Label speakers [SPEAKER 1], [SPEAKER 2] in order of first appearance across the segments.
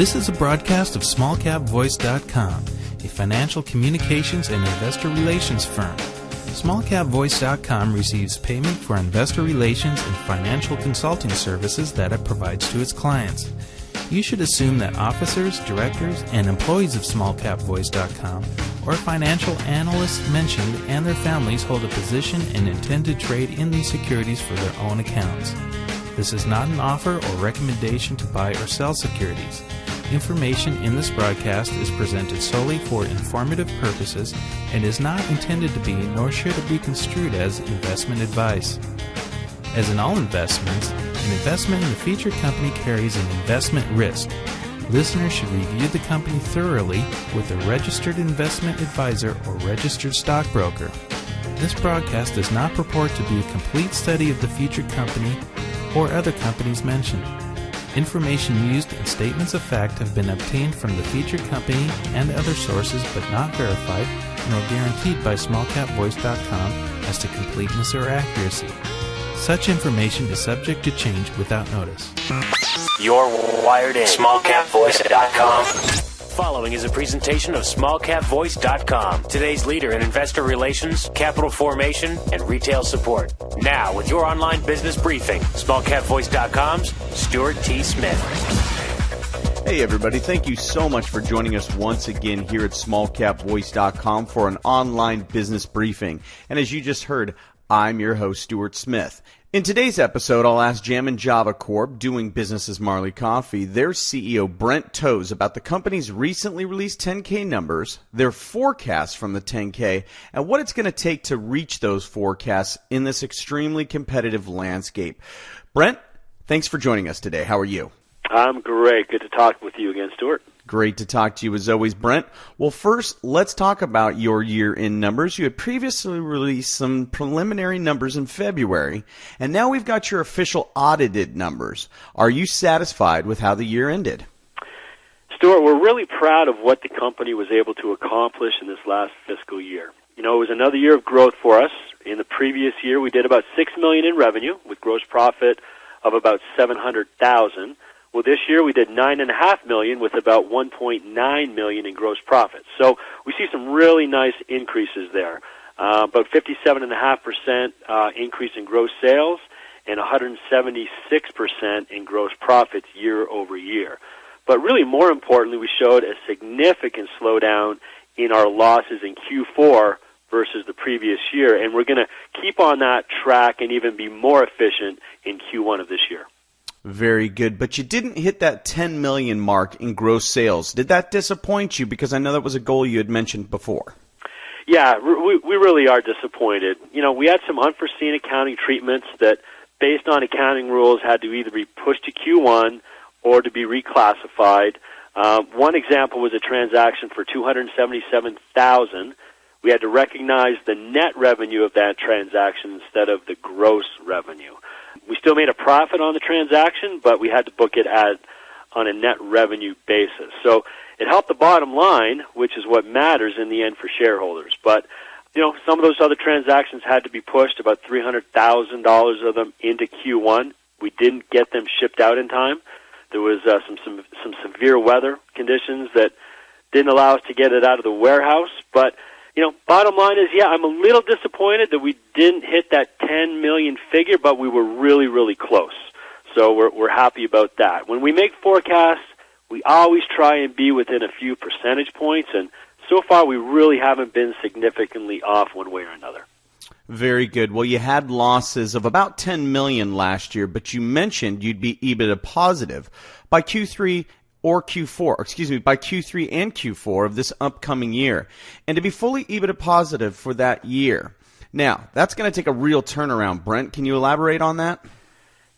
[SPEAKER 1] This is a broadcast of SmallCapVoice.com, a financial communications and investor relations firm. SmallCapVoice.com receives payment for investor relations and financial consulting services that it provides to its clients. You should assume that officers, directors, and employees of SmallCapVoice.com or financial analysts mentioned and their families hold a position and intend to trade in these securities for their own accounts. This is not an offer or recommendation to buy or sell securities. Information in this broadcast is presented solely for informative purposes and is not intended to be, nor should it be construed as, investment advice. As in all investments, an investment in the featured company carries an investment risk. Listeners should review the company thoroughly with a registered investment advisor or registered stockbroker. This broadcast does not purport to be a complete study of the featured company or other companies mentioned. Information used and statements of fact have been obtained from the featured company and other sources but not verified nor guaranteed by SmallCapVoice.com as to completeness or accuracy. Such information is subject to change without notice.
[SPEAKER 2] You're wired in. SmallCapVoice.com. Following is a presentation of SmallCapVoice.com, today's leader in investor relations, capital formation, and retail support. Now, with your online business briefing, SmallCapVoice.com's Stuart T. Smith.
[SPEAKER 3] Hey, everybody. Thank you so much for joining us once again here at SmallCapVoice.com for an online business briefing. And as you just heard, I'm your host, Stuart Smith. In today's episode, I'll ask JAMN Java Corp, doing business as Marley Coffee, their CEO Brent Toes about the company's recently released 10K numbers, their forecasts from the 10K, and what it's going to take to reach those forecasts in this extremely competitive landscape. Brent, thanks for joining us today. How are you?
[SPEAKER 4] I'm great. Good to talk with you again, Stuart.
[SPEAKER 3] Great to talk to you as always, Brent. Well, first, let's talk about your year-end numbers. You had previously released some preliminary numbers in February, and now we've got your official audited numbers. Are you satisfied with how the year ended?
[SPEAKER 4] Stuart, we're really proud of what the company was able to accomplish in this last fiscal year. You know, it was another year of growth for us. In the previous year, we did about $6 million in revenue with gross profit of about $700,000. Well, this year we did $9.5 million with about $1.9 million in gross profit. So we see some really nice increases there. About 57.5% increase in gross sales and 176% in gross profits year over year. But really more importantly, we showed a significant slowdown in our losses in Q4 versus the previous year. And we're going to keep on that track and even be more efficient in Q1 of this year.
[SPEAKER 3] Very good. But you didn't hit that 10 million mark in gross sales. Did that disappoint you? Because I know that was a goal you had mentioned before.
[SPEAKER 4] Yeah, we really are disappointed. You know, we had some unforeseen accounting treatments that, based on accounting rules, had to either be pushed to Q1 or to be reclassified. One example was a transaction for $277,000. We had to recognize the net revenue of that transaction instead of the gross revenue. We still made a profit on the transaction, but we had to book it on a net revenue basis. So it helped the bottom line, which is what matters in the end for shareholders. But, you know, some of those other transactions had to be pushed, about $300,000 of them into Q1. We didn't get them shipped out in time. There was some severe weather conditions that didn't allow us to get it out of the warehouse. But, you know, bottom line is, yeah, I'm a little disappointed that we didn't hit that 10 million figure, but we were really, really close. So we're happy about that. When we make forecasts, we always try and be within a few percentage points, and so far we really haven't been significantly off one way or another.
[SPEAKER 3] Very good. Well, you had losses of about 10 million last year, but you mentioned you'd be EBITDA positive by Q3 or Q4, by Q3 and Q4 of this upcoming year, and to be fully EBITDA positive for that year. Now, that's going to take a real turnaround, Brent. Can you elaborate on that?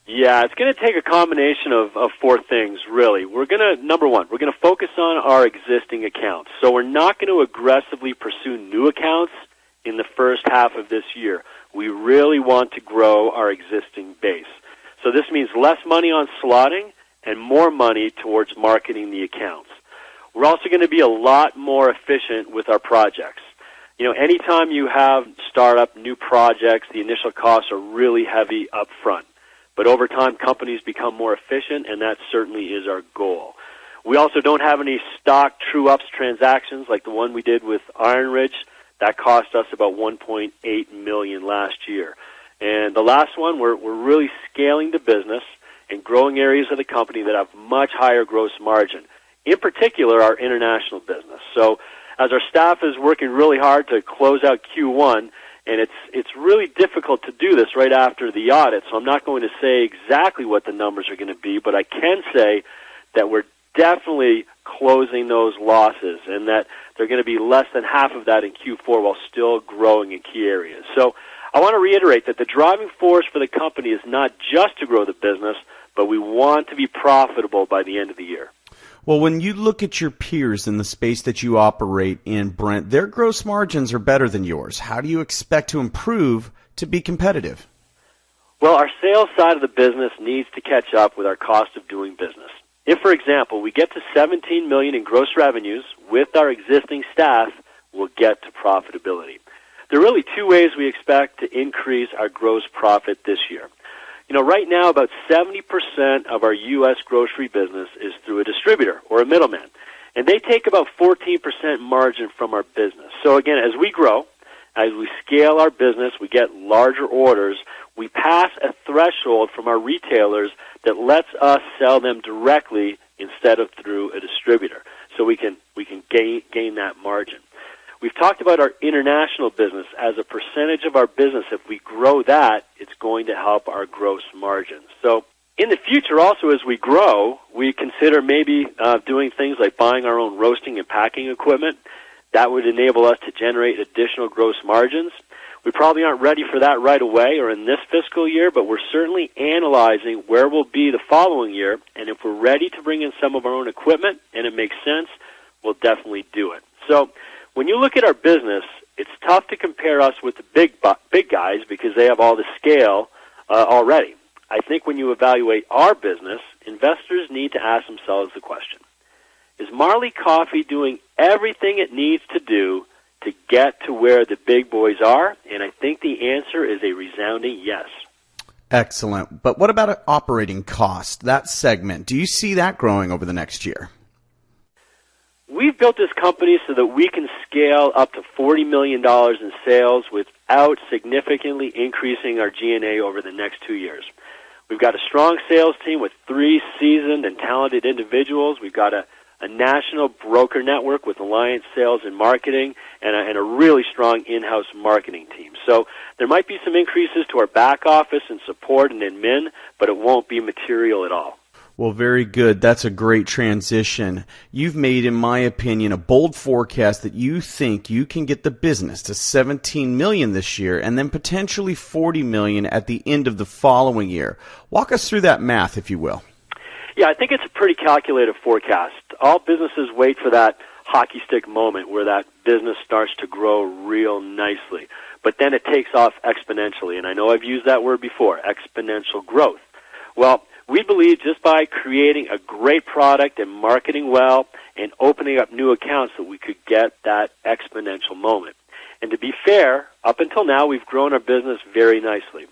[SPEAKER 4] Yeah, it's going to take a combination of four things, really. Number one, we're going to focus on our existing accounts. So we're not going to aggressively pursue new accounts in the first half of this year. We really want to grow our existing base. So this means less money on slotting and more money towards marketing the accounts. We're also going to be a lot more efficient with our projects. You know, anytime you have startup new projects, the initial costs are really heavy up front. But over time, companies become more efficient, and that certainly is our goal. We also don't have any stock true-ups transactions like the one we did with Iron Ridge. That cost us about $1.8 million last year. And the last one, we're really scaling the business and growing areas of the company that have much higher gross margin, in particular our international business. So as our staff is working really hard to close out Q1, and it's really difficult to do this right after the audit, so I'm not going to say exactly what the numbers are going to be, but I can say that we're definitely closing those losses and that they're going to be less than half of that in Q4 while still growing in key areas. So I want to reiterate that the driving force for the company is not just to grow the business, but we want to be profitable by the end of the year.
[SPEAKER 3] Well, when you look at your peers in the space that you operate in, Brent, their gross margins are better than yours. How do you expect to improve to be competitive?
[SPEAKER 4] Well, our sales side of the business needs to catch up with our cost of doing business. If, for example, we get to $17 million in gross revenues with our existing staff, we'll get to profitability. There are really two ways we expect to increase our gross profit this year. You know, right now about 70% of our U.S. grocery business is through a distributor or a middleman, and they take about 14% margin from our business. So again, as we grow, as we scale our business, we get larger orders, we pass a threshold from our retailers that lets us sell them directly instead of through a distributor. So we can gain that margin. We've talked about our international business as a percentage of our business. If we grow that, it's going to help our gross margins. So in the future also as we grow, we consider maybe doing things like buying our own roasting and packing equipment. That would enable us to generate additional gross margins. We probably aren't ready for that right away or in this fiscal year, but we're certainly analyzing where we'll be the following year, and if we're ready to bring in some of our own equipment and it makes sense, we'll definitely do it. So when you look at our business, it's tough to compare us with the big guys because they have all the scale already. I think when you evaluate our business, investors need to ask themselves the question, is Marley Coffee doing everything it needs to do to get to where the big boys are? And I think the answer is a resounding yes.
[SPEAKER 3] Excellent. But what about operating cost, that segment? Do you see that growing over the next year?
[SPEAKER 4] We've built this company so that we can scale up to $40 million in sales without significantly increasing our G&A over the next 2 years. We've got a strong sales team with 3 seasoned and talented individuals. We've got a national broker network with alliance sales and marketing and a really strong in-house marketing team. So there might be some increases to our back office and support and admin, but it won't be material at all.
[SPEAKER 3] Well, very good. That's a great transition. You've made, in my opinion, a bold forecast that you think you can get the business to $17 million this year and then potentially $40 million at the end of the following year. Walk us through that math, if you will.
[SPEAKER 4] Yeah, I think it's a pretty calculated forecast. All businesses wait for that hockey stick moment where that business starts to grow real nicely. But then it takes off exponentially, and I know I've used that word before, exponential growth. Well, we believe just by creating a great product and marketing well and opening up new accounts that we could get that exponential moment. And to be fair, up until now we've grown our business very nicely.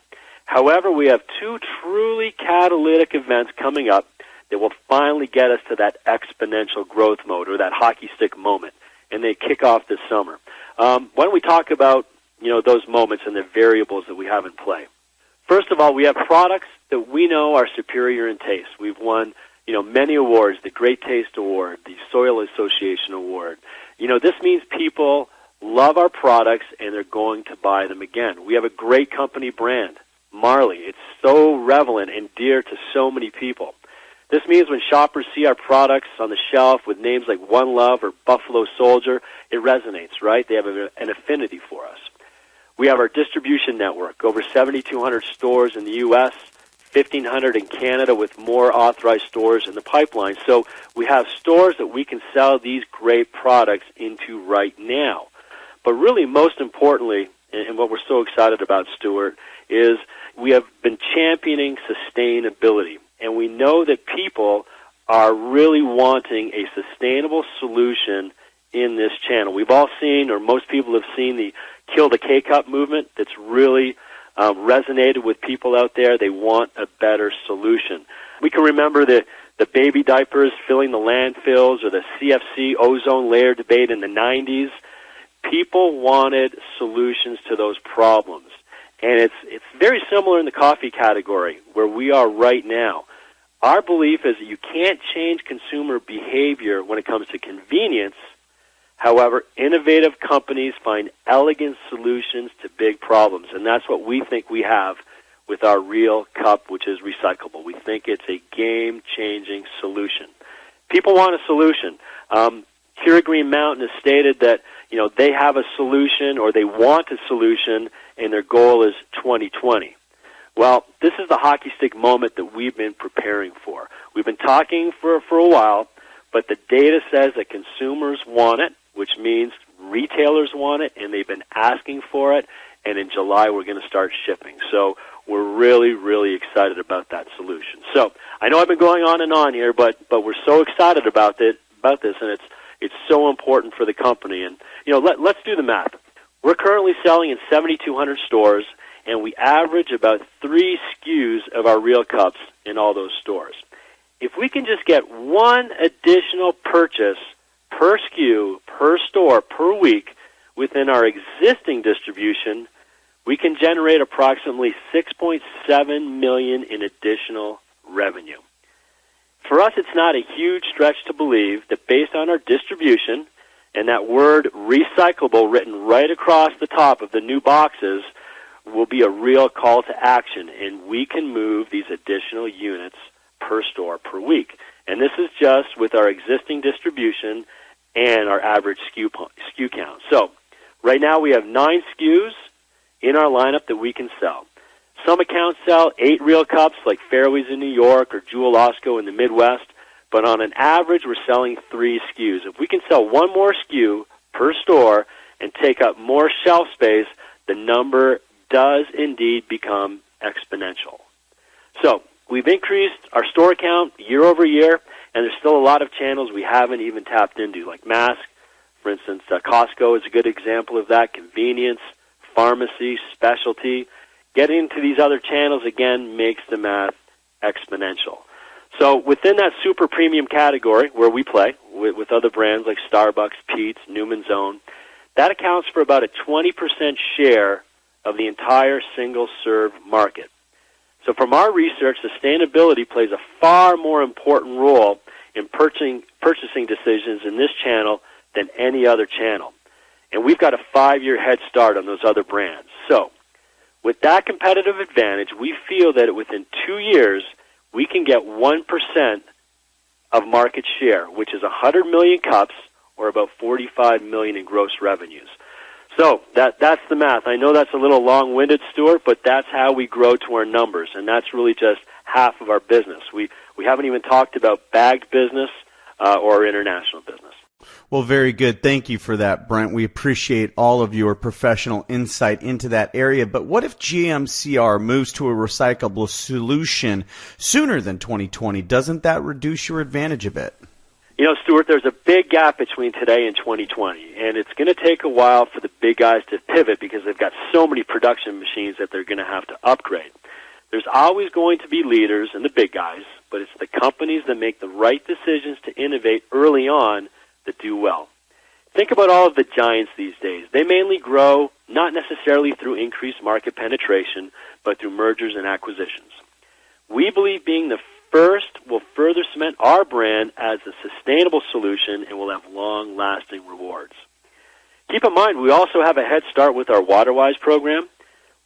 [SPEAKER 4] However, we have 2 truly catalytic events coming up that will finally get us to that exponential growth mode or that hockey stick moment, and they kick off this summer. Why don't we talk about those moments and the variables that we have in play? First of all, we have products that we know are superior in taste. We've won, many awards, the Great Taste Award, the Soil Association Award. This means people love our products and they're going to buy them again. We have a great company brand, Marley. It's so relevant and dear to so many people. This means when shoppers see our products on the shelf with names like One Love or Buffalo Soldier, it resonates, right? They have an affinity for us. We have our distribution network, over 7,200 stores in the U.S., 1,500 in Canada with more authorized stores in the pipeline. So we have stores that we can sell these great products into right now. But really, most importantly, and what we're so excited about, Stuart, is we have been championing sustainability. And we know that people are really wanting a sustainable solution in this channel. We've all seen, or most people have seen, the Kill the K-Cup movement that's really resonated with people out there. They want a better solution. We can remember the baby diapers filling the landfills or the CFC ozone layer debate in the 90s. People wanted solutions to those problems. And it's very similar in the coffee category where we are right now. Our belief is that you can't change consumer behavior when it comes to convenience. However, innovative companies find elegant solutions to big problems, and that's what we think we have with our Real Cup, which is recyclable. We think it's a game-changing solution. People want a solution. Here at Green Mountain has stated that they have a solution or they want a solution, and their goal is 2020. Well, this is the hockey stick moment that we've been preparing for. We've been talking for a while, but the data says that consumers want it, which means retailers want it, and they've been asking for it, and in July we're going to start shipping. So we're really, really excited about that solution. So I know I've been going on and on here, but we're so excited about this, and it's so important for the company. And let's do the math. We're currently selling in 7,200 stores, and we average about 3 SKUs of our Real Cups in all those stores. If we can just get one additional purchase per SKU, per store, per week within our existing distribution, we can generate approximately $6.7 million in additional revenue. For us, it's not a huge stretch to believe that based on our distribution and that word recyclable written right across the top of the new boxes will be a real call to action, and we can move these additional units per store per week. And this is just with our existing distribution and our average SKU count. So right now we have 9 SKUs in our lineup that we can sell. Some accounts sell 8 Real Cups like Fairways in New York or Jewel Osco in the Midwest, but on an average we're selling 3 SKUs. If we can sell one more SKU per store and take up more shelf space, the number does indeed become exponential. So we've increased our store count year over year, and there's still a lot of channels we haven't even tapped into, like mass. For instance, Costco is a good example of that, convenience, pharmacy, specialty. Getting into these other channels, again, makes the math exponential. So within that super premium category where we play with other brands like Starbucks, Pete's, Newman's Own, that accounts for about a 20% share of the entire single-serve market. So from our research, sustainability plays a far more important role in purchasing decisions in this channel than any other channel. And we've got a 5-year head start on those other brands. So with that competitive advantage, we feel that within 2 years, we can get 1% of market share, which is 100 million cups or about $45 million in gross revenues. So that's the math. I know that's a little long-winded, Stuart, but that's how we grow to our numbers, and that's really just half of our business. We haven't even talked about bagged business or our international business.
[SPEAKER 3] Well, very good. Thank you for that, Brent. We appreciate all of your professional insight into that area. But what if GMCR moves to a recyclable solution sooner than 2020? Doesn't that reduce your advantage a bit?
[SPEAKER 4] Stuart, there's a big gap between today and 2020, and it's going to take a while for the big guys to pivot because they've got so many production machines that they're going to have to upgrade. There's always going to be leaders and the big guys, but it's the companies that make the right decisions to innovate early on that do well. Think about all of the giants these days. They mainly grow not necessarily through increased market penetration, but through mergers and acquisitions. We believe being the first will further cement our brand as a sustainable solution and will have long-lasting rewards. Keep in mind, we also have a head start with our WaterWise program.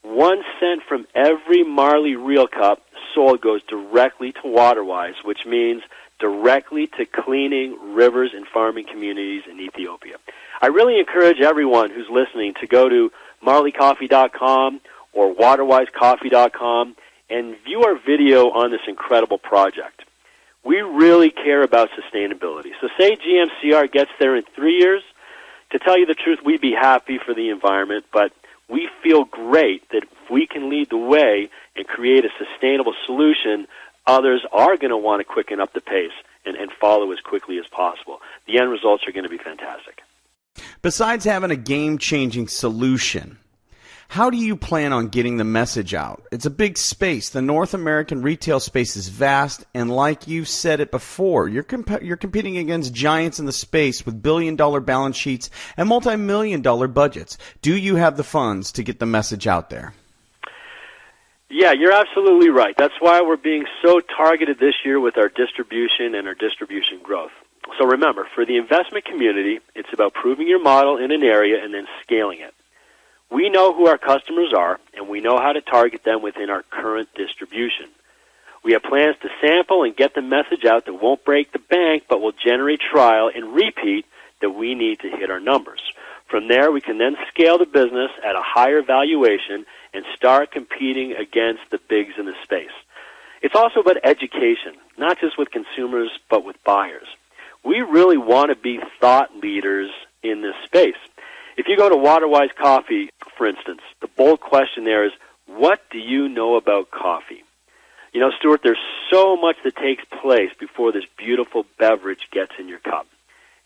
[SPEAKER 4] 1 cent from every Marley Real Cup sold goes directly to WaterWise, which means directly to cleaning rivers and farming communities in Ethiopia. I really encourage everyone who's listening to go to marleycoffee.com or waterwisecoffee.com and view our video on this incredible project. We really care about sustainability. So say GMCR gets there in 3 years. To tell you the truth, we'd be happy for the environment, but we feel great that if we can lead the way and create a sustainable solution, others are going to want to quicken up the pace and follow as quickly as possible. The end results are going to be fantastic.
[SPEAKER 3] Besides having a game-changing solution, How do you plan on getting the message out? It's a big space. The North American retail space is vast, and like you've said it before, you're competing against giants in the space with billion-dollar balance sheets and multi-million-dollar budgets. Do you have the funds to get the message out there?
[SPEAKER 4] Yeah, you're absolutely right. That's why we're being so targeted this year with our distribution and our distribution growth. So remember, for the investment community, it's about proving your model in an area and then scaling it. We know who our customers are, and we know how to target them within our current distribution. We have plans to sample and get the message out that won't break the bank, but will generate trial and repeat that we need to hit our numbers. From there, we can then scale the business at a higher valuation and start competing against the bigs in the space. It's also about education, not just with consumers, but with buyers. We really want to be thought leaders in this space. If you go to Waterwise Coffee, for instance, the bold question there is, what do you know about coffee? You know, Stuart, there's so much that takes place before this beautiful beverage gets in your cup.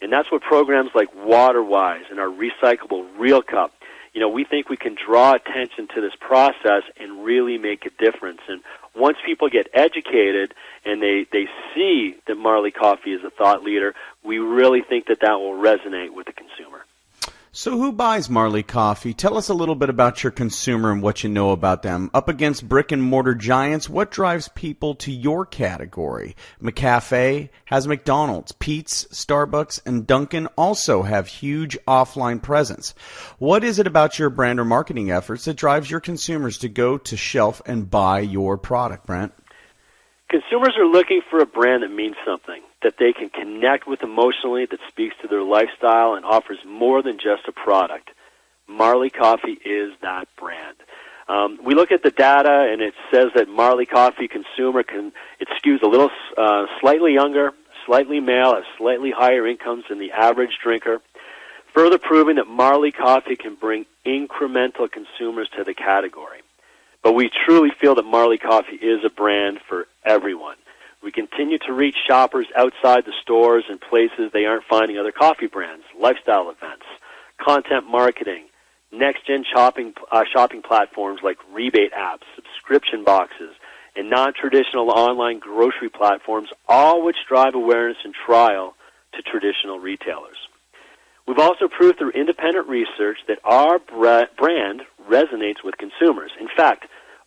[SPEAKER 4] And that's what programs like Waterwise and our recyclable Real Cup, you know, we think we can draw attention to this process and really make a difference. And once people get educated and they see that Marley Coffee is a thought leader, we really think that will resonate with the consumer.
[SPEAKER 3] So who buys Marley Coffee? Tell us a little bit about your consumer and what you know about them. Up against brick-and-mortar giants, what drives people to your category? McCafe has McDonald's, Pete's, Starbucks, and Dunkin' also have huge offline presence. What is it about your brand or marketing efforts that drives your consumers to go to shelf and buy your product, Brent?
[SPEAKER 4] Consumers are looking for a brand that means something, that they can connect with emotionally, that speaks to their lifestyle and offers more than just a product. Marley Coffee is that brand. We look at the data, and it says that Marley Coffee consumer it skews a little slightly younger, slightly male, has slightly higher incomes than the average drinker, further proving that Marley Coffee can bring incremental consumers to the category. But we truly feel that Marley Coffee is a brand for everyone. We continue to reach shoppers outside the stores and places they aren't finding other coffee brands, lifestyle events, content marketing, next-gen shopping platforms like rebate apps, subscription boxes, and non-traditional online grocery platforms, all which drive awareness and trial to traditional retailers. We've also proved through independent research that our brand resonates with consumers. In fact,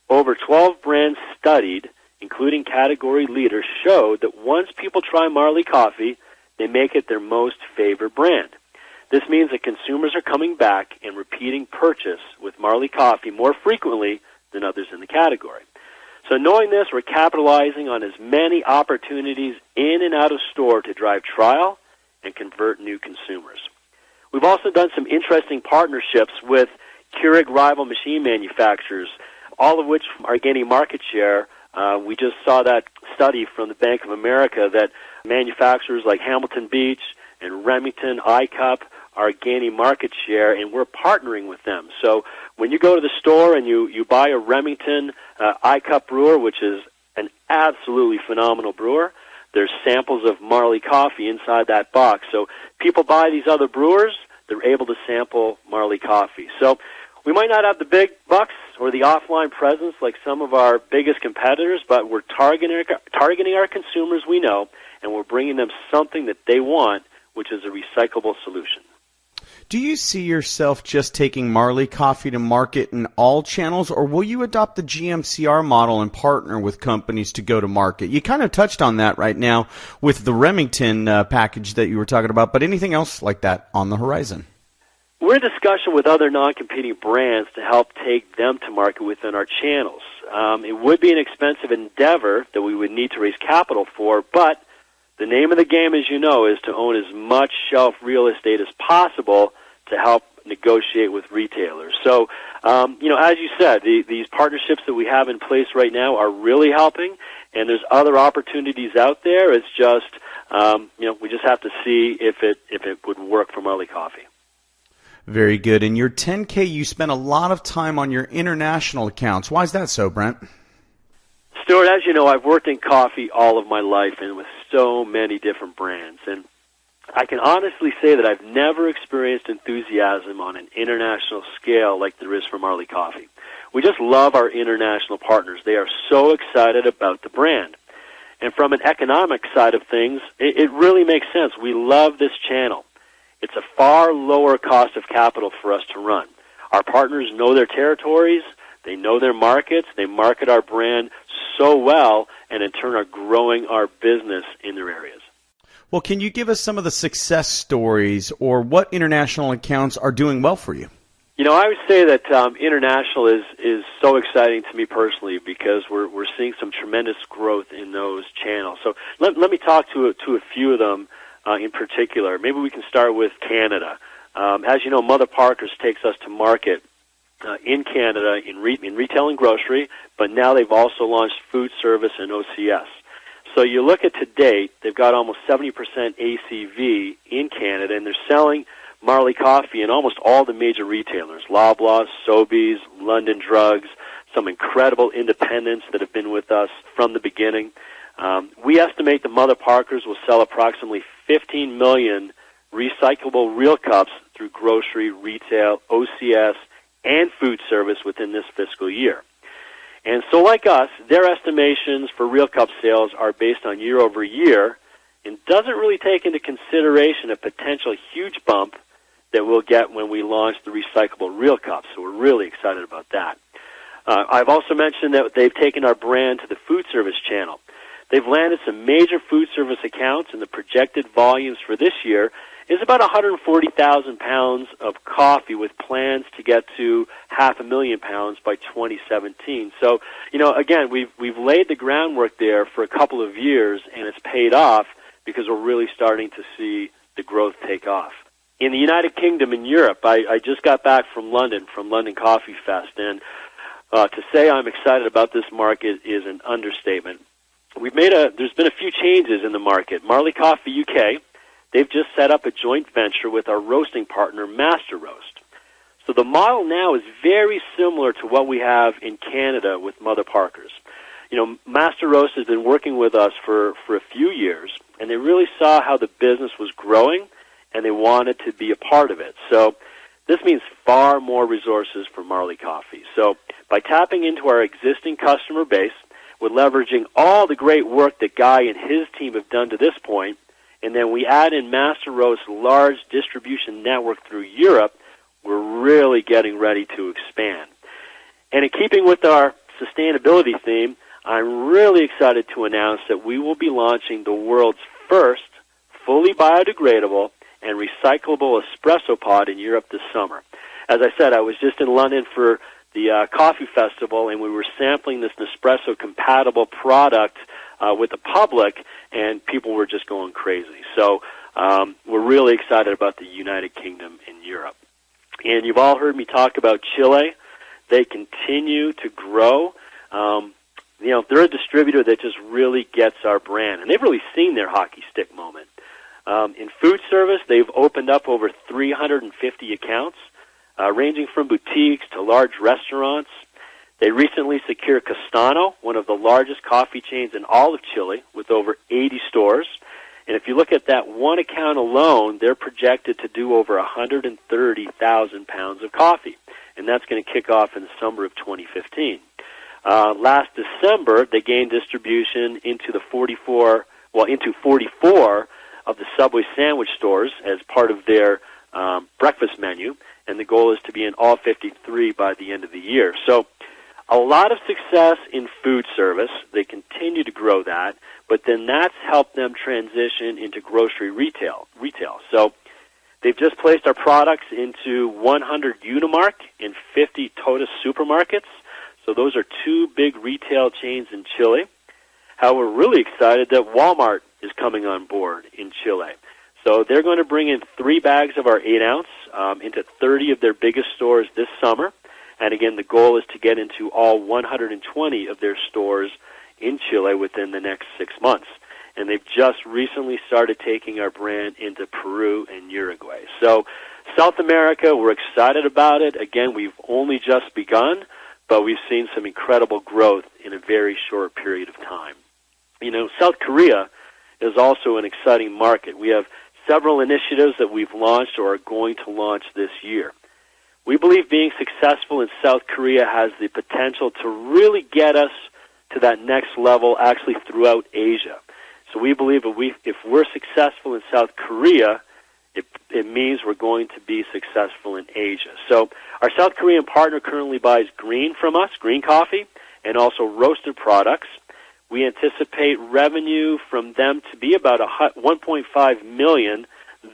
[SPEAKER 4] over 12 brands studied, including category leaders, showed that once people try Marley Coffee, they make it their most favorite brand. This means that consumers are coming back and repeating purchase with Marley Coffee more frequently than others in the category. So knowing this, we're capitalizing on as many opportunities in and out of store to drive trial and convert new consumers. We've also done some interesting partnerships with Keurig rival machine manufacturers, all of which are gaining market share. We just saw that study from the Bank of America that manufacturers like Hamilton Beach and Remington iCup are gaining market share, and we're partnering with them. So when you go to the store and you buy a Remington iCup brewer, which is an absolutely phenomenal brewer, there's samples of Marley Coffee inside that box. So people buy these other brewers, they're able to sample Marley Coffee. So we might not have the big bucks or the offline presence like some of our biggest competitors, but we're targeting our consumers we know, and we're bringing them something that they want, which is a recyclable solution.
[SPEAKER 3] Do you see yourself just taking Marley Coffee to market in all channels, or will you adopt the GMCR model and partner with companies to go to market? You kind of touched on that right now with the Remington package that you were talking about, but anything else like that on the horizon?
[SPEAKER 4] We're in discussion with other non-competing brands to help take them to market within our channels. It would be an expensive endeavor that we would need to raise capital for, but the name of the game, as you know, is to own as much shelf real estate as possible to help negotiate with retailers. So, as you said, these partnerships that we have in place right now are really helping, and there's other opportunities out there. It's just, we just have to see if it would work for Marley Coffee.
[SPEAKER 3] Very good. In your 10K, you spent a lot of time on your international accounts. Why is that so, Brent?
[SPEAKER 4] Stuart, as you know, I've worked in coffee all of my life and with so many different brands. And I can honestly say that I've never experienced enthusiasm on an international scale like there is for Marley Coffee. We just love our international partners. They are so excited about the brand. And from an economic side of things, it really makes sense. We love this channel. It's a far lower cost of capital for us to run. Our partners know their territories, they know their markets, they market our brand so well, and in turn are growing our business in their areas.
[SPEAKER 3] Well, can you give us some of the success stories or what international accounts are doing well for you?
[SPEAKER 4] You know, I would say that international is so exciting to me personally because we're seeing some tremendous growth in those channels. So let me talk to a few of them in particular. Maybe we can start with Canada. As you know, Mother Parkers takes us to market in Canada in retail and grocery, but now they've also launched food service and OCS. So you look at to date, they've got almost 70% ACV in Canada, and they're selling Marley Coffee in almost all the major retailers, Loblaws, Sobeys, London Drugs, some incredible independents that have been with us from the beginning. We estimate the Mother Parkers will sell approximately 15 million recyclable real cups through grocery, retail, OCS, and food service within this fiscal year. And so like us, their estimations for real cup sales are based on year over year and doesn't really take into consideration a potential huge bump that we'll get when we launch the recyclable real cups. So we're really excited about that. I've also mentioned that they've taken our brand to the food service channel. They've landed some major food service accounts, and the projected volumes for this year is about 140,000 pounds of coffee with plans to get to 500,000 pounds by 2017. So, you know, again, we've laid the groundwork there for a couple of years, and it's paid off because we're really starting to see the growth take off. In the United Kingdom and Europe, I just got back from London Coffee Fest, and to say I'm excited about this market is an understatement. There's been a few changes in the market. Marley Coffee UK, they've just set up a joint venture with our roasting partner, Master Roast. So the model now is very similar to what we have in Canada with Mother Parkers. You know, Master Roast has been working with us for a few years, and they really saw how the business was growing, and they wanted to be a part of it. So this means far more resources for Marley Coffee. So by tapping into our existing customer base, we're leveraging all the great work that Guy and his team have done to this point, and then we add in Master Roast's large distribution network through Europe, we're really getting ready to expand. And in keeping with our sustainability theme, I'm really excited to announce that we will be launching the world's first fully biodegradable and recyclable espresso pod in Europe this summer. As I said, I was just in London for the coffee festival, and we were sampling this Nespresso-compatible product with the public, and people were just going crazy. So we're really excited about the United Kingdom and Europe. And you've all heard me talk about Chile. They continue to grow. You know, they're a distributor that just really gets our brand, and they've really seen their hockey stick moment. In food service, they've opened up over 350 accounts, ranging from boutiques to large restaurants. They recently secured Castano, one of the largest coffee chains in all of Chile, with over 80 stores. And if you look at that one account alone, they're projected to do over 130,000 pounds of coffee. And that's going to kick off in the summer of 2015. Last December, they gained distribution into 44 of the Subway sandwich stores as part of their breakfast menu, and the goal is to be in all 53 by the end of the year. So a lot of success in food service. They continue to grow that, but then that's helped them transition into grocery retail. So they've just placed our products into 100 Unimark and 50 Totus supermarkets. So those are two big retail chains in Chile. How we're really excited that Walmart is coming on board in Chile. So they're going to bring in 3 bags of our 8-ounce into 30 of their biggest stores this summer. And again, the goal is to get into all 120 of their stores in Chile within the next 6 months. And they've just recently started taking our brand into Peru and Uruguay. So South America, we're excited about it. Again, we've only just begun, but we've seen some incredible growth in a very short period of time. You know, South Korea is also an exciting market. We have several initiatives that we've launched or are going to launch this year. We believe being successful in South Korea has the potential to really get us to that next level actually throughout Asia. So we believe if we're successful in South Korea, it means we're going to be successful in Asia. So our South Korean partner currently buys green from us, green coffee, and also roasted products. We anticipate revenue from them to be about $1.5 million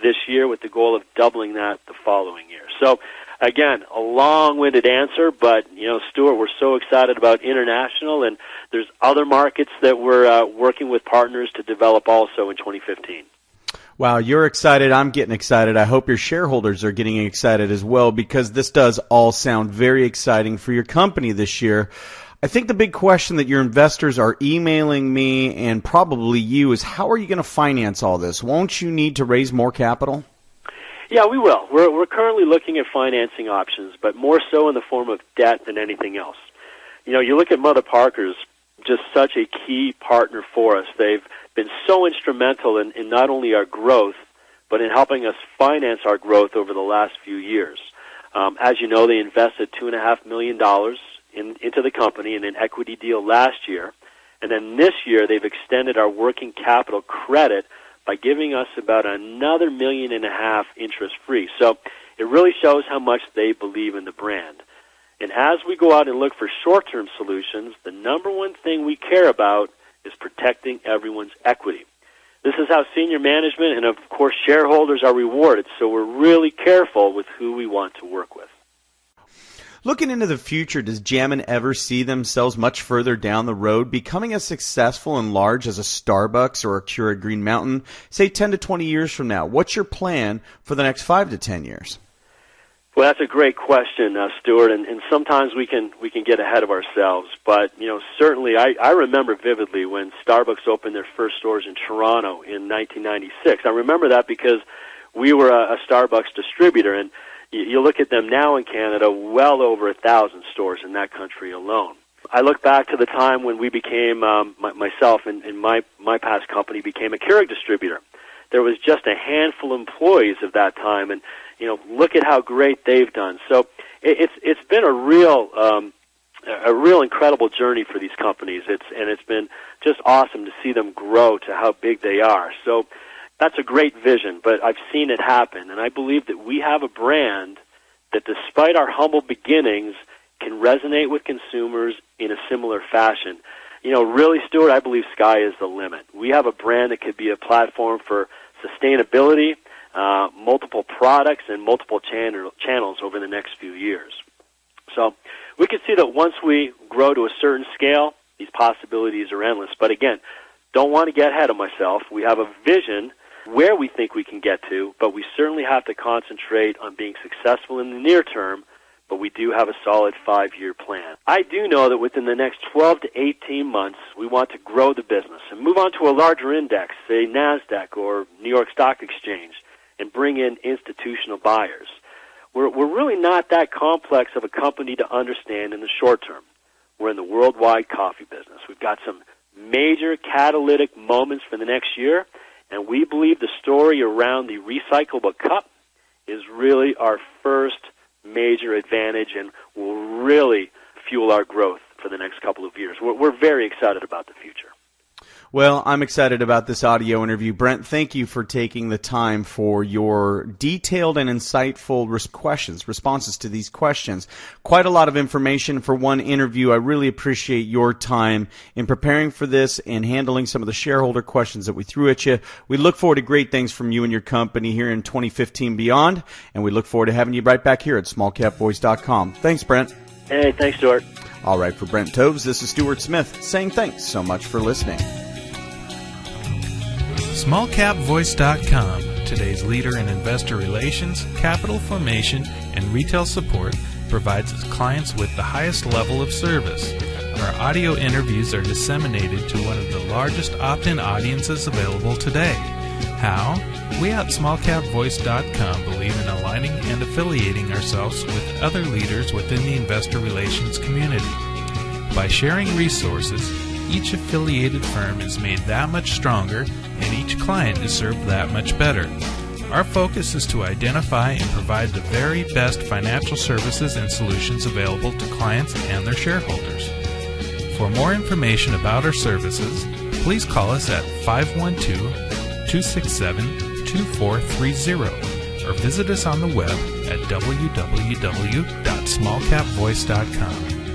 [SPEAKER 4] this year, with the goal of doubling that the following year. So again, a long-winded answer, but, Stuart, we're so excited about international, and there's other markets that we're working with partners to develop also in 2015.
[SPEAKER 3] Wow, you're excited. I'm getting excited. I hope your shareholders are getting excited as well, because this does all sound very exciting for your company this year. I think the big question that your investors are emailing me and probably you is, how are you going to finance all this? Won't you need to raise more capital?
[SPEAKER 4] Yeah, we will. We're currently looking at financing options, but more so in the form of debt than anything else. You look at Mother Parkers, just such a key partner for us. They've been so instrumental in not only our growth, but in helping us finance our growth over the last few years. As you know, they invested $2.5 million into the company in an equity deal last year, and then this year they've extended our working capital credit by giving us about another $1.5 million interest-free. So it really shows how much they believe in the brand. And as we go out and look for short-term solutions, the number one thing we care about is protecting everyone's equity. This is how senior management and, of course, shareholders are rewarded, so we're really careful with who we want to work with.
[SPEAKER 3] Looking into the future, does JAMN ever see themselves much further down the road becoming as successful and large as a Starbucks or a Keurig Green Mountain, say 10 to 20 years from now? What's your plan for the next 5 to 10 years?
[SPEAKER 4] Well, that's a great question, Stuart, and sometimes we can get ahead of ourselves. But, certainly I remember vividly when Starbucks opened their first stores in Toronto in 1996. I remember that because we were a Starbucks distributor, and you look at them now in Canada, well over 1,000 stores in that country alone. I look back to the time when we became, myself and my past company became a Keurig distributor. There was just a handful of employees at that time, and look at how great they've done. So it's been a real incredible journey for these companies. It's been just awesome to see them grow to how big they are. So that's a great vision, but I've seen it happen, and I believe that we have a brand that, despite our humble beginnings, can resonate with consumers in a similar fashion. Really, Stuart, I believe sky is the limit. We have a brand that could be a platform for sustainability, multiple products, and multiple channels over the next few years. So we can see that once we grow to a certain scale, these possibilities are endless. But again, don't want to get ahead of myself. We have a vision where we think we can get to, but we certainly have to concentrate on being successful in the near term, but we do have a solid 5-year plan. I do know that within the next 12 to 18 months, we want to grow the business and move on to a larger index, say NASDAQ or New York Stock Exchange, and bring in institutional buyers. We're really not that complex of a company to understand in the short term. We're in the worldwide coffee business. We've got some major catalytic moments for the next year, and we believe the story around the recyclable cup is really our first major advantage and will really fuel our growth for the next couple of years. We're very excited about the future.
[SPEAKER 3] Well, I'm excited about this audio interview. Brent, thank you for taking the time for your detailed and insightful responses to these questions. Quite a lot of information for one interview. I really appreciate your time in preparing for this and handling some of the shareholder questions that we threw at you. We look forward to great things from you and your company here in 2015 beyond, and we look forward to having you right back here at SmallCapVoice.com. Thanks, Brent.
[SPEAKER 4] Hey, thanks, Stuart.
[SPEAKER 3] All right, for Brent Toves, this is Stuart Smith saying thanks so much for listening.
[SPEAKER 1] SmallCapVoice.com, today's leader in investor relations, capital formation, and retail support, provides its clients with the highest level of service. Our audio interviews are disseminated to one of the largest opt-in audiences available today. How? We at SmallCapVoice.com believe in aligning and affiliating ourselves with other leaders within the investor relations community. By sharing resources, each affiliated firm is made that much stronger, and each client is served that much better. Our focus is to identify and provide the very best financial services and solutions available to clients and their shareholders. For more information about our services, please call us at 512-267-2430 or visit us on the web at www.smallcapvoice.com.